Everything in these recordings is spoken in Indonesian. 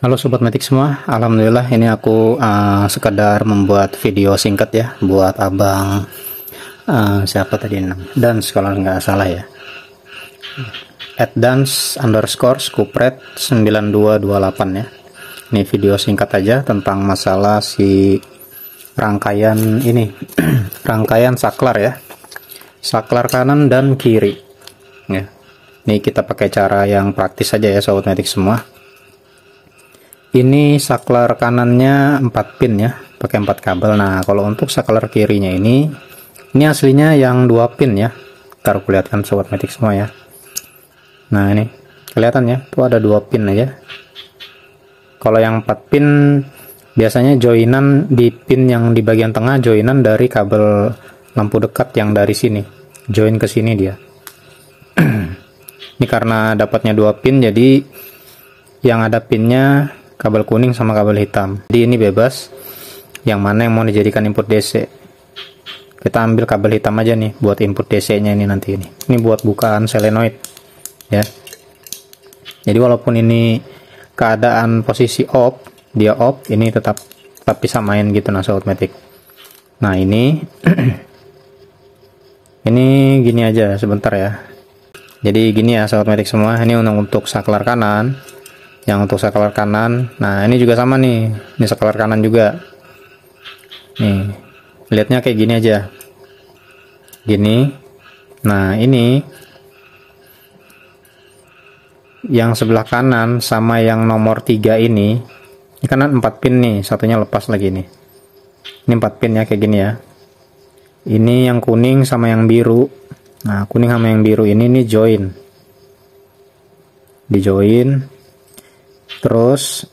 Halo Sobat Matic semua, Alhamdulillah ini aku sekedar membuat video singkat ya buat abang siapa tadi Dance kalau nggak salah ya, @dance_skupret 9228 ya. Ini video singkat aja tentang masalah si rangkaian ini rangkaian saklar ya, saklar kanan dan kiri ya. Ini kita pakai cara yang praktis saja ya Sobat Matic semua. Ini saklar kanannya 4 pin ya, pakai 4 kabel. Nah, kalau untuk saklar kirinya ini aslinya yang 2 pin ya. Ntar aku lihatkan Sobat Matic semua ya. Nah, ini kelihatan ya, tuh ada 2 pin aja. Kalau yang 4 pin biasanya joinan di pin yang di bagian tengah, joinan dari kabel lampu dekat yang dari sini, join ke sini dia. Ini karena dapatnya 2 pin, jadi yang ada pinnya kabel kuning sama kabel hitam. Jadi ini bebas yang mana yang mau dijadikan input DC. Kita ambil kabel hitam aja nih buat input DC nya ini nanti ini. Ini buat bukaan solenoid ya. Jadi walaupun ini keadaan posisi off, dia off, ini tetap bisa main gitu nah Sobat Matic. Nah, ini ini gini aja sebentar ya. Jadi gini ya Sobat Matic semua, ini untuk saklar kanan. Yang untuk saklar kanan, nah ini juga sama nih, ini saklar kanan juga nih, lihatnya kayak gini aja gini. Nah, ini yang sebelah kanan sama yang nomor 3 ini kanan 4 pin nih, satunya lepas lagi nih. Ini 4 pin ya kayak gini ya. Ini yang kuning sama yang biru. Nah, kuning sama yang biru ini nih join, di join. Terus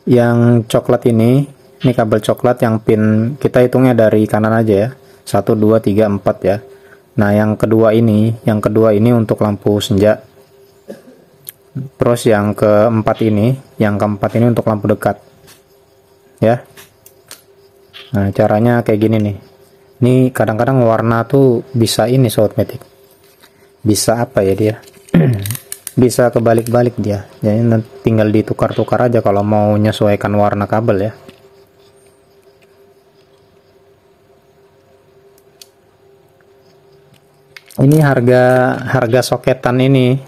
yang coklat ini kabel coklat yang pin kita hitungnya dari kanan aja ya, 1 2 3 4 ya. Nah, yang kedua ini untuk lampu senja. Terus yang keempat ini untuk lampu dekat ya. Nah, caranya kayak gini nih. Ini kadang-kadang warna tuh bisa ini Sobat Matic, bisa apa ya dia, bisa kebalik-balik dia, jadi tinggal ditukar-tukar aja kalau mau menyesuaikan warna kabel ya. Ini harga soketan ini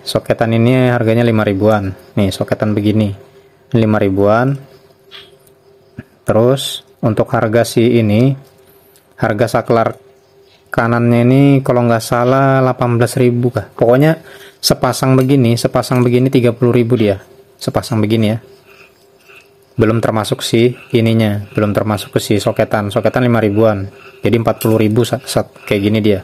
harganya 5 ribuan nih, soketan begini 5 ribuan. Terus untuk harga harga saklar kanannya ini kalau nggak salah 18.000 kah, pokoknya sepasang begini 30.000 dia, sepasang begini ya, belum termasuk si ininya, belum termasuk ke si soketan 5 ribuan, jadi 40.000 kayak gini dia,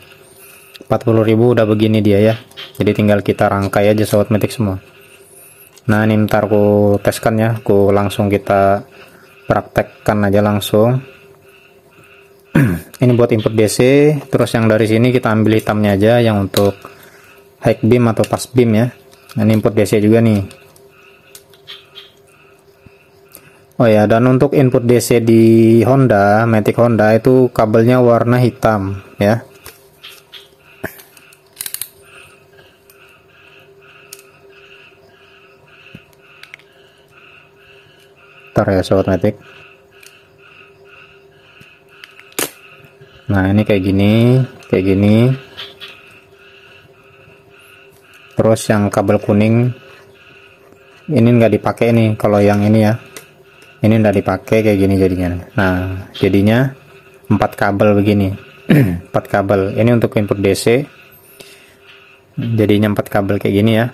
40.000 udah begini dia ya. Jadi tinggal kita rangkai aja Sobat Matic semua. Nah, ini ntar aku teskan ya, langsung kita praktekkan aja langsung. Ini buat input DC. Terus yang dari sini kita ambil hitamnya aja, yang untuk high beam atau fast beam ya. Nah, ini input DC juga nih. Oh ya, dan untuk input DC di Matic Honda itu kabelnya warna hitam ya. Ntar ya Sobat Matic. Nah, ini kayak gini. Terus yang kabel kuning ini nggak dipakai nih, kalau yang ini ya, ini nggak dipakai kayak gini jadinya. Nah, jadinya 4 kabel begini. 4 kabel ini untuk input DC, jadinya 4 kabel kayak gini ya.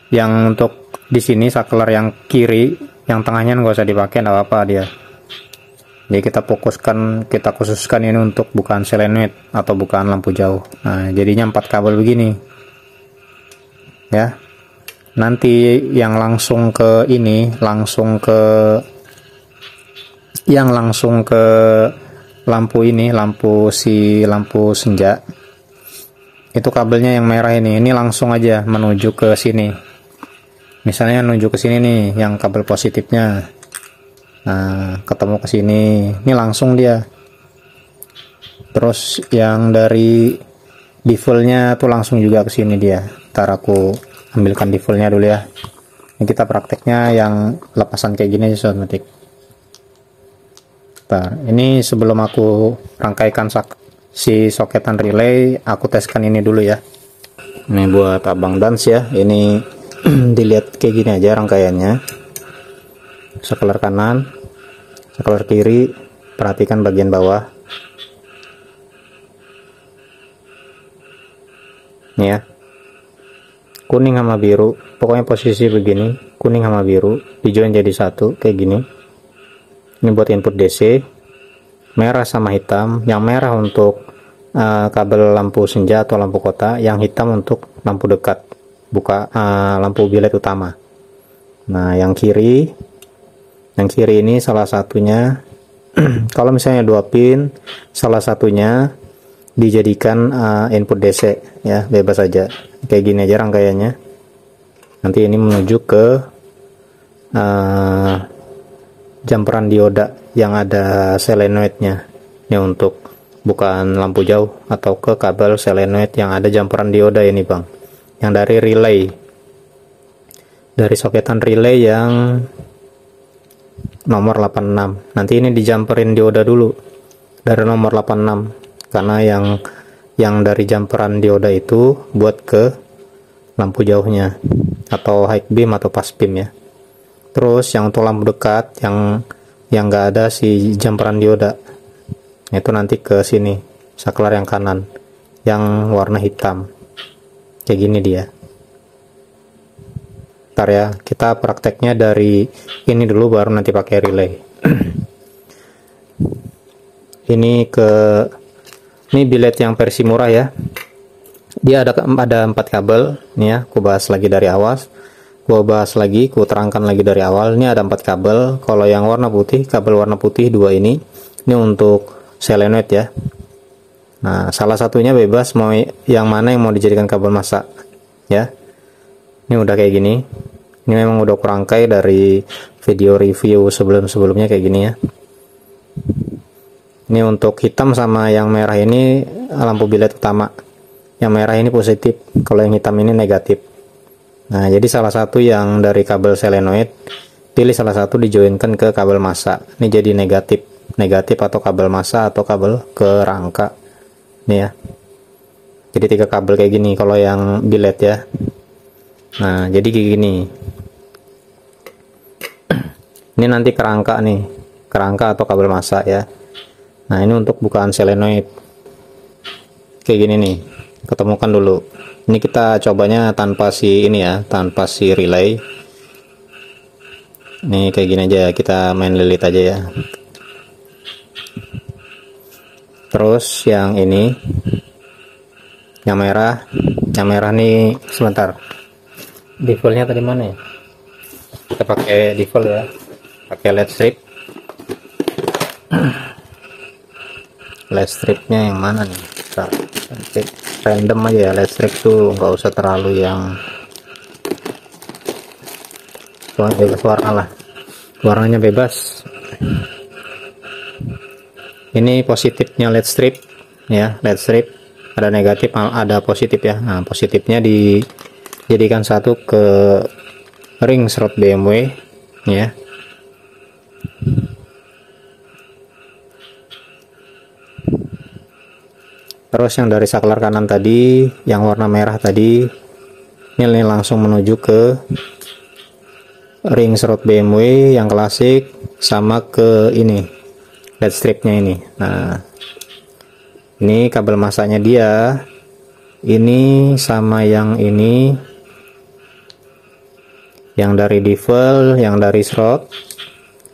Yang untuk di sini saklar yang kiri, yang tengahnya nggak usah dipakai, nggak apa-apa dia. Jadi kita khususkan ini untuk bukaan solenoid atau bukaan lampu jauh. Nah, jadinya 4 kabel begini ya. Nanti yang langsung ke lampu lampu senja, itu kabelnya yang merah ini langsung aja menuju ke sini. Misalnya menuju ke sini nih yang kabel positifnya. Nah, ketemu ke sini, ini langsung dia. Terus yang dari defaultnya tuh langsung juga ke sini dia. Ntar aku ambilkan defaultnya dulu ya. Ini kita prakteknya yang lepasan kayak gini aja sobat metik. Ini sebelum aku rangkaikan si soketan relay, aku teskan ini dulu ya. Ini buat abang dans ya, ini dilihat kayak gini aja rangkaiannya. Saklar kanan, saklar kiri, perhatikan bagian bawah. Nih ya, kuning sama biru, pokoknya posisi begini, kuning sama biru dijoin jadi satu kayak gini. Ini buat input DC, merah sama hitam, yang merah untuk kabel lampu senja atau lampu kota, yang hitam untuk lampu dekat, lampu bilet utama. Nah yang kiri ini salah satunya kalau misalnya 2 pin, salah satunya dijadikan input DC ya, bebas aja kayak gini aja rangkaiannya. Nanti ini menuju ke jumperan dioda yang ada solenoidnya. Ini untuk bukan lampu jauh, atau ke kabel solenoid yang ada jumperan dioda ini bang, yang dari relay, dari soketan relay yang nomor 86. Nanti ini dijumperin dioda dulu dari nomor 86, karena yang dari jumperan dioda itu buat ke lampu jauhnya atau high beam atau pass beam ya. Terus yang untuk lampu dekat yang enggak ada si jumperan dioda, itu nanti ke sini saklar yang kanan yang warna hitam kayak gini dia. Ntar ya, kita prakteknya dari ini dulu baru nanti pakai relay. Ini bilet yang versi murah ya, dia ada 4 kabel nih ya. Aku bahas lagi dari awal, ku terangkan lagi dari awal. Ini ada 4 kabel. Kalau yang warna putih, kabel warna putih 2 ini untuk solenoid ya. Nah salah satunya bebas mau yang mana yang mau dijadikan kabel massa ya. Ini udah kayak gini, ini memang udah kurangkai dari video review sebelumnya kayak gini ya. Ini untuk hitam sama yang merah ini lampu bilet utama, yang merah ini positif, kalau yang hitam ini negatif. Nah jadi salah satu yang dari kabel solenoid, pilih salah satu dijoinkan ke kabel massa. Ini jadi negatif atau kabel massa atau kabel ke rangka nih ya. Jadi 3 kabel kayak gini kalau yang bilet ya. Nah jadi kayak gini, ini nanti kerangka nih, kerangka atau kabel massa ya. Nah ini untuk bukaan solenoid kayak gini nih, ketemukan dulu. Ini kita cobanya tanpa si ini ya, tanpa si relay. Ini kayak gini aja, kita main lilit aja ya. Terus yang ini, yang merah nih, sebentar, defaultnya tadi mana ya? Kita pakai default ya, pakai LED strip. LED stripnya yang mana nih? Random aja ya, LED strip tuh nggak usah terlalu yang bebas warna lah, warnanya bebas. Ini positifnya LED strip ya, LED strip ada negatif ada positif ya. Nah positifnya dijadikan satu ke ring slot BMW ya. Terus yang dari saklar kanan tadi yang warna merah tadi, ini langsung menuju ke ring slot BMW yang klasik sama ke ini LED stripnya ini. Nah ini kabel massanya dia, ini sama yang ini, yang dari default, yang dari slot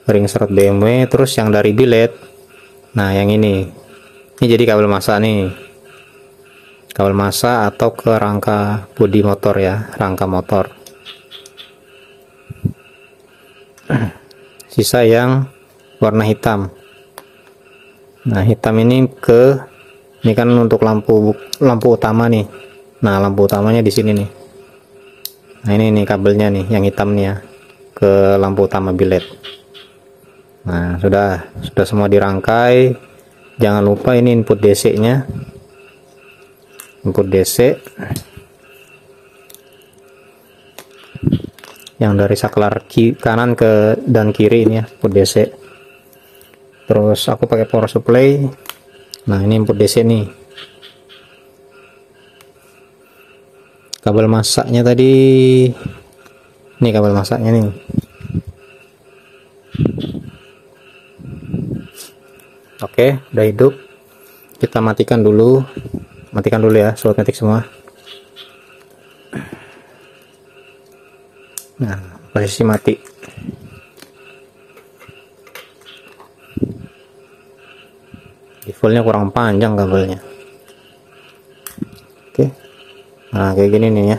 ring slot BMW, terus yang dari bilet. Nah yang ini jadi kabel massa nih, kabel massa atau ke rangka bodi motor ya, rangka motor. Sisa yang warna hitam. Nah hitam ini kan untuk lampu utama nih. Nah lampu utamanya di sini nih. Nah ini nih kabelnya nih yang hitam nih ya, ke lampu utama bilet. Nah sudah semua dirangkai. Jangan lupa ini input DC nya, input DC. yang dari saklar kanan ke dan kiri ini ya, input DC. Terus aku pakai power supply. Nah ini input DC nih. Kabel masaknya tadi, ini kabel masaknya nih. Oke, udah hidup. Kita matikan dulu ya sobat metik semua. Nah, posisi mati. Defaultnya kurang panjang kabelnya. Oke, nah kayak gini nih ya.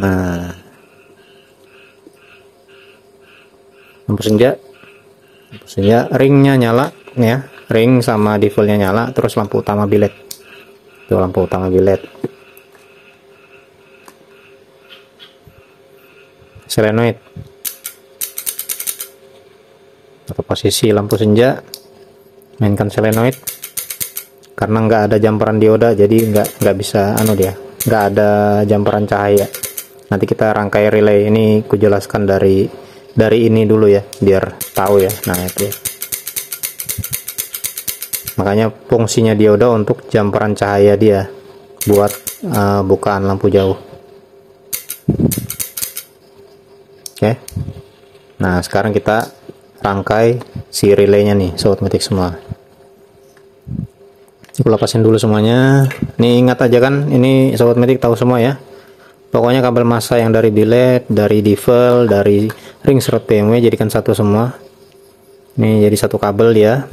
Nah, lampu senja, ringnya nyala nih ya, ring sama defaultnya nyala. Terus lampu utama bilet, itu lampu utama bilet. Solenoid atau posisi lampu senja, mainkan solenoid. Karena nggak ada jumperan dioda, jadi nggak bisa dia, nggak ada jumperan cahaya. Nanti kita rangkai relay ini kujelaskan dari ini dulu ya, biar tahu ya. Nah itu ya. Makanya fungsinya dioda untuk jumperan cahaya dia, buat bukaan lampu jauh. Oke. Nah sekarang kita rangkai si relaynya nih sobat metik semua. Aku lepasin dulu semuanya. Ini ingat aja kan, ini sobat metik tahu semua ya. Pokoknya kabel massa yang dari bilet, dari default, dari ring serut PMW jadikan satu semua. Ini jadi satu kabel ya.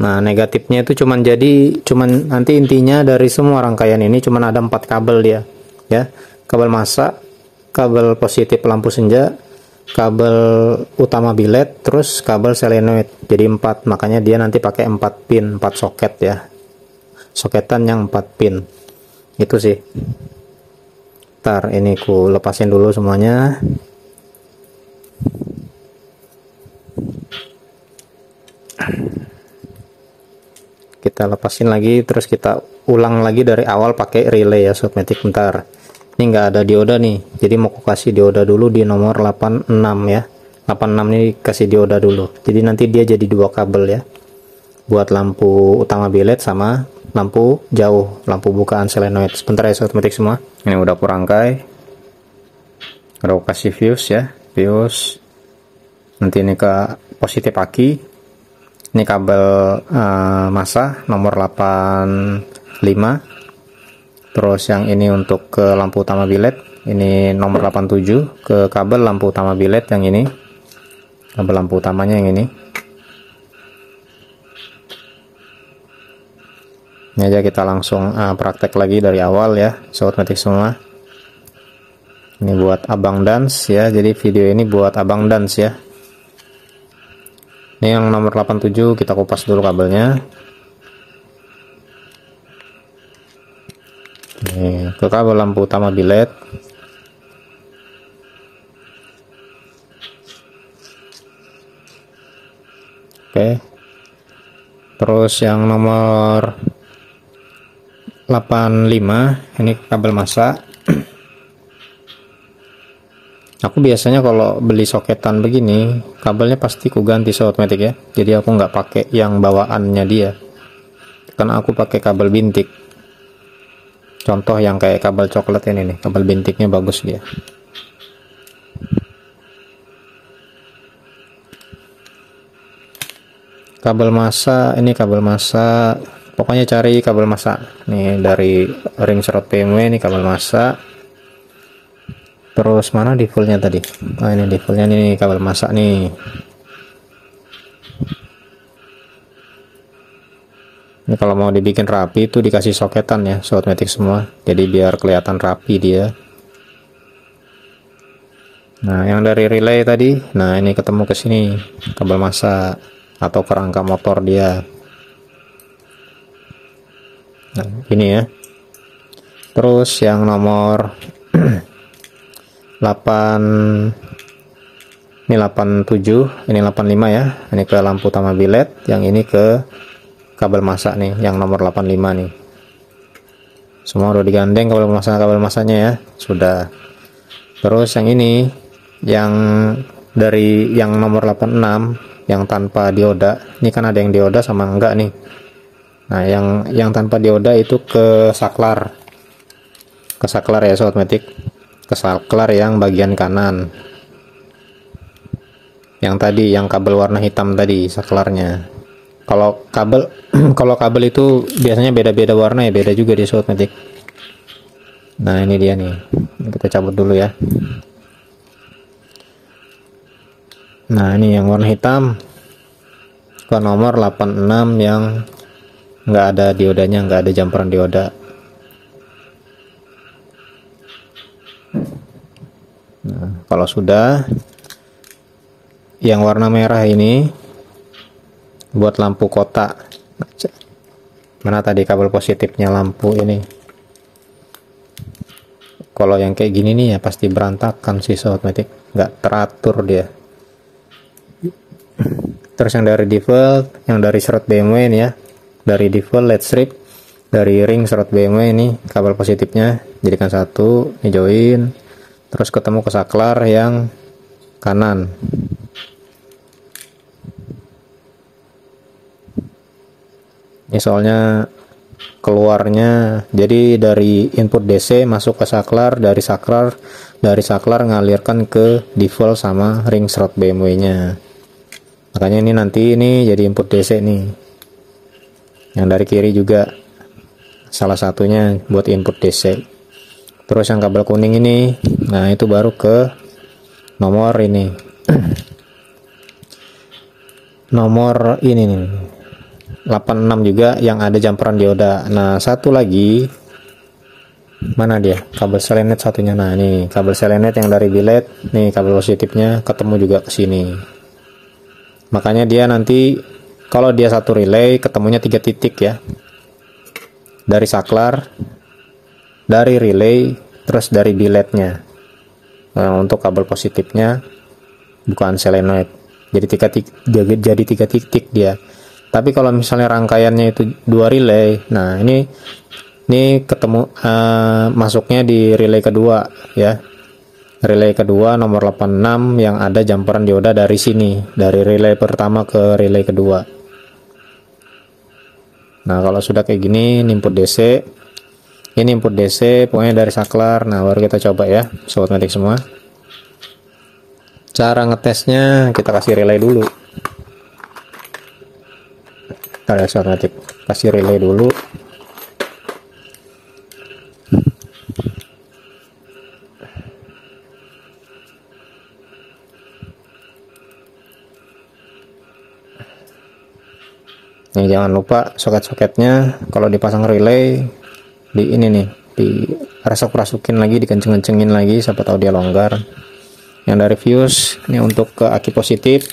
Nah negatifnya itu cuman nanti intinya dari semua rangkaian ini cuman ada 4 kabel dia ya. Kabel massa, kabel positif lampu senja, kabel utama bilet, terus kabel solenoid. Jadi 4, makanya dia nanti pakai 4 pin, 4 soket ya. Soketan yang 4 pin. Itu sih. Ntar ini ku lepasin dulu semuanya. Kita lepasin lagi, terus kita ulang lagi dari awal pakai relay ya sobat metik. Bentar, ini nggak ada dioda nih, jadi mau aku kasih dioda dulu di nomor 86 ya. 86 ini kasih dioda dulu, jadi nanti dia jadi 2 kabel ya, buat lampu utama bilet sama lampu jauh, lampu bukaan solenoid. Sebentar ya sobat metik semua. Ini udah aku rangkai, udah aku kasih fuse ya, fuse. Nanti ini ke positif aki. Ini kabel massa nomor 85. Terus yang ini untuk ke lampu utama bilet, ini nomor 87 ke kabel lampu utama bilet yang ini. Kabel lampu utamanya yang ini. Ini aja kita langsung praktek lagi dari awal ya sobat metik semua. Ini buat abang dance ya, jadi video ini buat abang dance ya. Ini yang nomor 87 kita kupas dulu kabelnya. Ini ke kabel lampu utama bilet. Oke. Terus yang nomor 85 ini kabel massa. Aku biasanya kalau beli soketan begini, kabelnya pasti ku ganti sobat metik ya. Jadi aku nggak pakai yang bawaannya dia, karena aku pakai kabel bintik. Contoh yang kayak kabel coklat ini nih, kabel bintiknya bagus dia. Kabel massa, ini kabel massa. Pokoknya cari kabel massa. Nih dari ring serut PMW ini kabel massa. Terus mana defaultnya tadi? Nah ini defaultnya nih, kabel massa nih. Ini kalau mau dibikin rapi itu dikasih soketan ya sobat metik semua, jadi biar kelihatan rapi dia. Nah yang dari relay tadi, nah ini ketemu ke sini kabel massa atau kerangka motor dia. Nah ini ya. Terus yang nomor 8, ini 87, ini 85 ya. Ini ke lampu utama bilet, yang ini ke kabel massa nih, yang nomor 85 nih. Semua udah digandeng kabel massanya ya, sudah. Terus yang ini, yang dari yang nomor 86 yang tanpa dioda, ini kan ada yang dioda sama enggak nih. Nah yang tanpa dioda itu ke saklar ya sobat metik, ke saklar yang bagian kanan, yang tadi yang kabel warna hitam tadi saklarnya. Kalau kabel kalau kabel itu biasanya beda-beda warna ya, beda juga di sobat metik. Nah ini dia nih, kita cabut dulu ya. Nah ini yang warna hitam ke nomor 86 yang nggak ada diodanya, nggak ada jumperan dioda. Nah kalau sudah, yang warna merah ini buat lampu kotak. Mana tadi kabel positifnya lampu ini? Kalau yang kayak gini nih ya pasti berantakan sih sobat metik, nggak teratur dia. Terus yang dari default, yang dari slot BMW ini ya, dari default LED strip, dari ring slot BMW ini kabel positifnya jadikan satu, ini join, terus ketemu ke saklar yang kanan. Ini soalnya keluarnya, jadi dari input DC masuk ke saklar, dari saklar ngalirkan ke default sama ring slot BMW nya. Makanya ini nanti ini jadi input DC nih. Yang dari kiri juga salah satunya buat input DC. Terus yang kabel kuning ini, nah itu baru ke nomor ini. Nomor ini nih. 86 juga yang ada jumperan dioda. Nah, satu lagi mana dia? Kabel selenet satunya. Nah, ini kabel selenet yang dari bilet, nih kabel positifnya ketemu juga ke sini. Makanya dia nanti kalau dia satu relay ketemunya 3 titik ya, dari saklar, dari relay, terus dari biletnya. Nah, untuk kabel positifnya bukan selenet, jadi 3 titik dia. Tapi kalau misalnya rangkaiannya itu 2 relay, nah ini ketemu masuknya di relay kedua ya. Relay kedua nomor 86 yang ada jumperan dioda dari sini, dari relay pertama ke relay kedua. Nah kalau sudah kayak gini, input DC, ini input DC pokoknya dari saklar. Nah baru kita coba ya sobat metik semua. Cara ngetesnya kita kasih relay dulu. Kita ya sobat metik, kasih relay dulu. Nih jangan lupa soket-soketnya kalau dipasang relay di ini nih, di rasuk-rasukin lagi, dikenceng-kencengin lagi, siapa tahu dia longgar. Yang dari fuse ini untuk ke aki positif.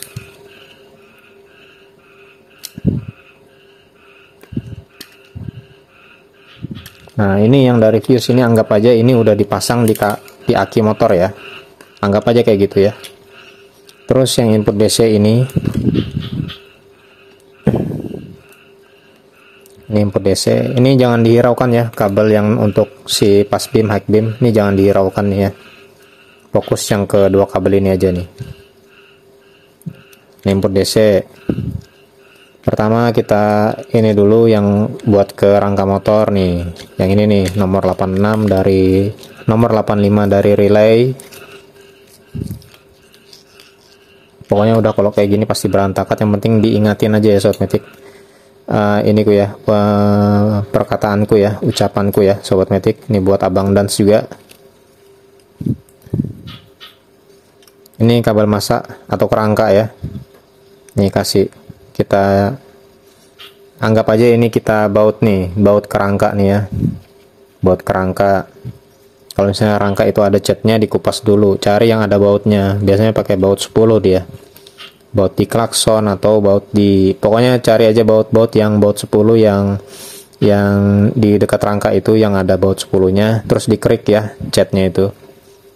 Nah ini yang dari fuse ini anggap aja ini udah dipasang di aki motor ya, anggap aja kayak gitu ya. Terus yang input DC ini input DC ini jangan dihiraukan ya, kabel yang untuk si pass beam, high beam ini jangan dihiraukan nih ya, fokus yang kedua kabel ini aja nih. Ini input DC pertama kita ini dulu yang buat ke rangka motor nih, yang ini nih nomor 86 dari nomor 85 dari relay. Pokoknya udah kalau kayak gini pasti berantakan, yang penting diingatin aja ya sobat metik. Ini ku ya perkataanku ya, ucapanku ya sobat metik. Ini buat abang Dans juga. Ini kabel masa atau kerangka ya, ini kasih, kita anggap aja ini kita baut nih, baut kerangka nih ya, baut kerangka. Kalau misalnya rangka itu ada catnya, dikupas dulu, cari yang ada bautnya, biasanya pakai baut 10 dia, baut di klakson atau baut di, pokoknya cari aja baut-baut yang baut 10 yang di dekat rangka itu yang ada baut 10 nya, terus dikrik ya catnya itu.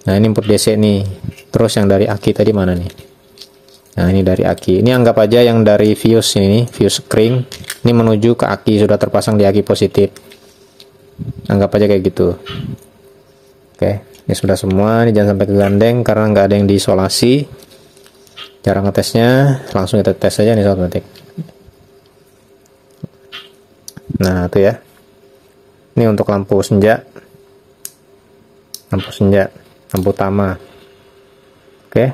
Nah ini input DC nih. Terus yang dari aki tadi mana nih? Nah ini dari aki, ini anggap aja yang dari fuse ini, fuse kring ini menuju ke aki, sudah terpasang di aki positif, anggap aja kayak gitu. Oke, Ini sudah semua, ini jangan sampai kegandeng karena nggak ada yang diisolasi. Cara ngetesnya langsung kita tes aja nih Sobat Matic. Nah itu ya, ini untuk lampu senja, lampu utama. Oke.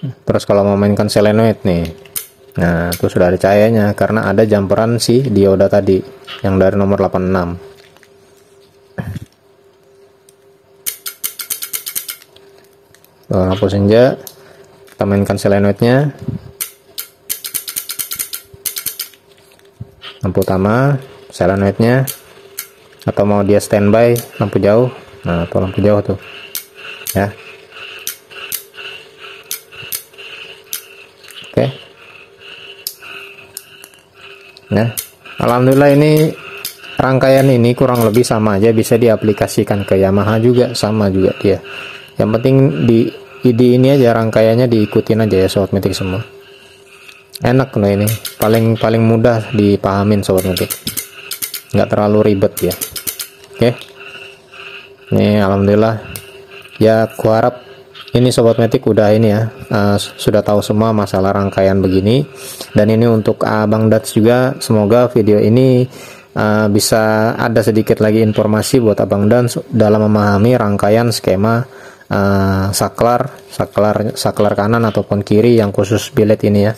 Terus kalau mau mainkan solenoid nih, nah itu sudah ada cahayanya karena ada jumperan si dioda tadi yang dari nomor 86. Lampu senja, kita mainkan solenoidnya, lampu utama, solenoidnya, atau mau dia standby lampu jauh. Nah tuh lampu jauh tuh ya. Oke. Nah, alhamdulillah ini rangkaian ini kurang lebih sama aja, bisa diaplikasikan ke Yamaha juga, sama juga dia. Yang penting di ide ini aja, rangkaiannya diikutin aja ya Sobat Matic semua. Enak loh ini, paling mudah dipahamin Sobat Matic, nggak terlalu ribet ya. Oke. Ini alhamdulillah ya, kuharap ini Sobat Matic udah ini ya, sudah tahu semua masalah rangkaian begini. Dan ini untuk Abang Dats juga, semoga video ini bisa ada sedikit lagi informasi buat Abang Dats dalam memahami rangkaian skema saklar kanan ataupun kiri yang khusus billet ini ya.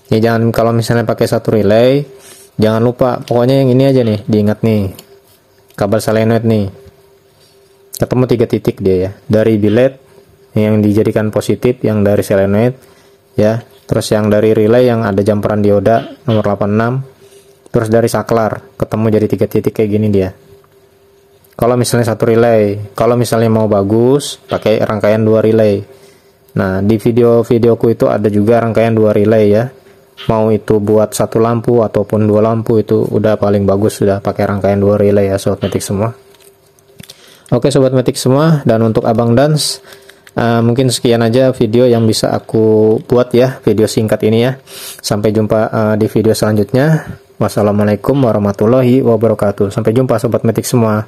Ya jangan, kalau misalnya pakai satu relay jangan lupa, pokoknya yang ini aja nih diingat nih, kabel solenoid nih ketemu 3 titik dia ya, dari billet yang dijadikan positif, yang dari solenoid ya, terus yang dari relay yang ada jumperan dioda nomor 86, terus dari saklar ketemu jadi 3 titik kayak gini dia. Kalau misalnya satu relay, kalau misalnya mau bagus pakai rangkaian 2 relay. Nah di videoku itu ada juga rangkaian 2 relay ya, mau itu buat satu lampu ataupun 2 lampu itu udah paling bagus, sudah pakai rangkaian 2 relay ya Sobat Matic semua. Oke Sobat Matic semua, dan untuk Abang Dats mungkin sekian aja video yang bisa aku buat ya, video singkat ini ya. Sampai jumpa di video selanjutnya. Wassalamualaikum warahmatullahi wabarakatuh. Sampai jumpa Sobat Matic semua.